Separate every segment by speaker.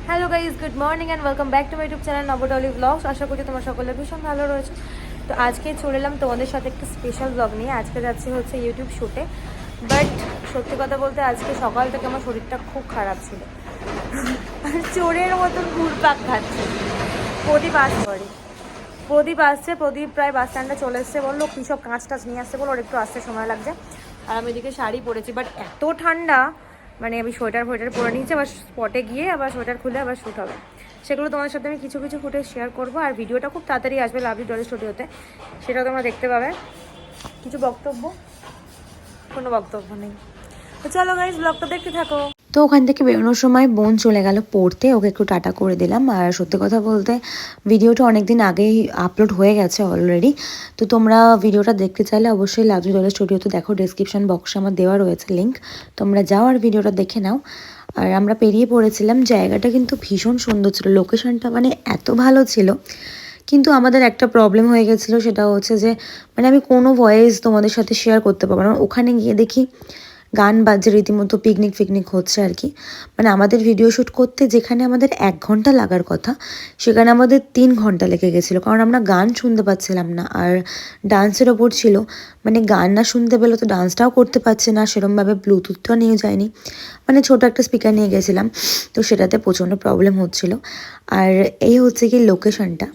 Speaker 1: Hello guys, good morning and welcome back to my YouTube channel নবডলি blogs. আশা করি তোমার সকলে ভীষণ ভালো রয়েছে। তো আজকে চলে এলাম তোমাদের সাথে একটা স্পেশাল ব্লগ নিয়ে। আজকে যাচ্ছি হচ্ছে ইউটিউব শ্যুটে। বাট সত্যি কথা বলতে আজকে সকাল থেকে আমার শরীরটা খুব খারাপ ছিল, আর চোরের মতন ঘুরপাক খাচ্ছে। প্রদীপ আসছে, প্রদীপ প্রায় বাস স্ট্যান্ডে চলে এসছে। বললো কী সব কাঁচ টাচ নিয়ে আসছে, বলো ওর একটু আসতে সময় লাগছে। আর আমি এদিকে শাড়ি পরেছি, বাট এত ঠান্ডা, মানে আমি সোয়েটার পরে নিয়েছি। আবার স্পটে গিয়ে আবার সোয়েটার খুলে আবার শ্যুট হবে। সেগুলো তোমাদের সাথে আমি কিছু কিছু ফুটেজ শেয়ার করবো। আর ভিডিওটা খুব তাড়াতাড়ি আসবে লাভলি ডলি স্টুডিওতে, সেটাও তোমরা দেখতে পাবে। কিছু কোনো বক্তব্য নেই। তো চলো গাইজ, ব্লগটা দেখতে থাকো।
Speaker 2: তো ওখান থেকে বেরোনোর সময় বোন চলে গেল পড়তে, ওকে একটু টাটা করে দিলাম। আর সত্যি কথা বলতে ভিডিওটা অনেক দিন আগেই আপলোড হয়ে গেছে অলরেডি। তো তোমরা ভিডিওটা দেখতে চাইলে অবশ্যই লাভলি ডলি স্টুডিওতে দেখো, ডেসক্রিপশন বক্সে আমার দেওয়া রয়েছে লিঙ্ক, তোমরা যাও আর ভিডিওটা দেখে নাও। আর আমরা পেরিয়ে পড়েছিলাম, জায়গাটা কিন্তু ভীষণ সুন্দর ছিল, লোকেশনটা মানে এত ভালো ছিল। কিন্তু আমাদের একটা প্রবলেম হয়ে গেছিলো, সেটা হচ্ছে যে মানে আমি কোনো ভয়েস তোমাদের সাথে শেয়ার করতে পারবো না। ওখানে গিয়ে দেখি গান বাজছে, রীতিমতো পিকনিক হচ্ছে আর কি। মানে আমাদের ভিডিও শ্যুট করতে যেখানে আমাদের 1 ঘন্টা লাগার কথা, সেখানে আমাদের 3 ঘন্টা লেগে গেছিলো, কারণ আমরা গান শুনতে পাচ্ছিলাম না। আর ডান্সের ওপর ছিল, মানে গান না শুনতে পেলে তো ডান্সটাও করতে পারছে না, সেরমভাবে ব্লুটুথটাও নিয়ে যায়নি, মানে ছোটো একটা স্পিকার নিয়ে গেছিলাম। তো সেটাতে প্রচণ্ড প্রবলেম হচ্ছিলো। আর এই হচ্ছে কি লোকেশনটা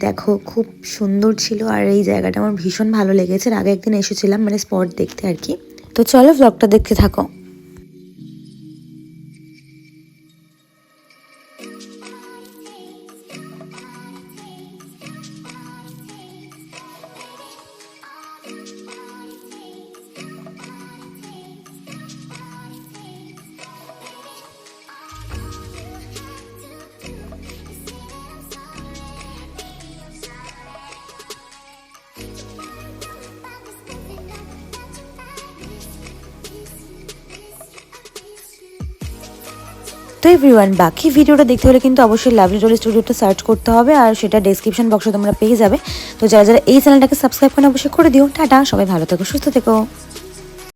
Speaker 2: দেখো, খুব সুন্দর ছিল। আর এই জায়গাটা আমার ভীষণ ভালো লেগেছে। আগে একদিন এসেছিলাম মানে স্পট দেখতে আর কি। তো চলো ব্লগটা দেখতে থাকো। তো এভরিওয়ান, বাকি ভিডিওটা দেখতে হলে কিন্তু অবশ্যই লাভলি ডলি স্টুডিওটা সার্চ করতে হবে, আর সেটা ডেসক্রিপশন বক্সে তোমরা পেয়ে যাবে। তো যারা যারা এই চ্যানেলটাকে সাবস্ক্রাইব করে অবশ্যই করে দিও। টাটা, সবাই ভালো থেকো, সুস্থ থেকো।